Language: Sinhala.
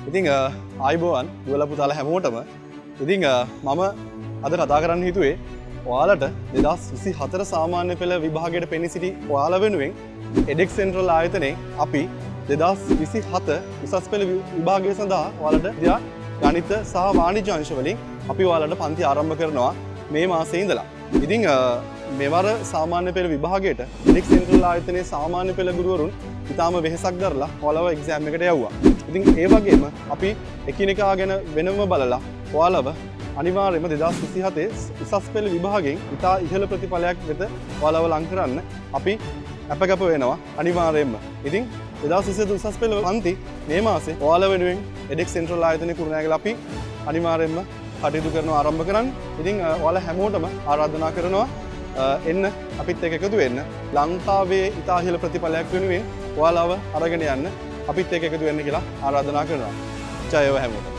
ඉතින් ආයිබෝවන් දුවලා පුතාලා හැමෝටම. ඉතින් මම අද කතා කරන්න හිතුවේ ඔයාලට 2024 සාමාන්‍ය පෙළ විභාගයට පෙනී සිටි ඔයාලා වෙනුවෙන් edX Central ආයතනයේ අපි 2027 උසස් පෙළ විභාගය සඳහා ඔයාලට ගණිත සහ වාණිජ්‍ය අංශ වලින් අපි ඔයාලට පන්ති ආරම්භ කරනවා මේ මාසයේ ඉඳලා. ඉතින් මෙවර සාමාන්‍ය පෙළ විභාගයට edX Central ආයතනයේ සාමාන්‍ය පෙළ ගුරුවරුන් ඉතාම වෙහෙසක් දරලා ඔයාලව එක්සෑම් එකට යවුවා. ඉතින් ඒ වගේම අපි එකිනෙකා ගැන වෙනම බලලා ඔයාලව අනිවාර්යයෙන්ම 2027 උසස් පෙළ විභාගයෙන් ඉතා ඉහළ ප්‍රතිඵලයක් වෙත ඔයාලව ලං කරන්න අපි අපකප වෙනවා අනිවාර්යයෙන්ම. ඉතින් 2027 උසස් පෙළ පන්ති මේ මාසේ ඔයාලා වෙනුවෙන් edX Central ආයතනයේ කුරුණෑගල අපි අනිවාර්යයෙන්ම කටයුතු කරනවා ආරම්භ කරන්න. ඉතින් ඔයාලා හැමෝටම ආරාධනා කරනවා එන්න අපිත් එක්ක එකතු වෙන්න. ලංකාවේ ඉතා ඉහළ ප්‍රතිඵලයක් වෙනුවෙන් ඔයාලව අරගෙන යන්න අපිත් එක්ක එකතු වෙන්න කියලා ආරාධනා කරනවා. ජය වේවා හැමෝටම.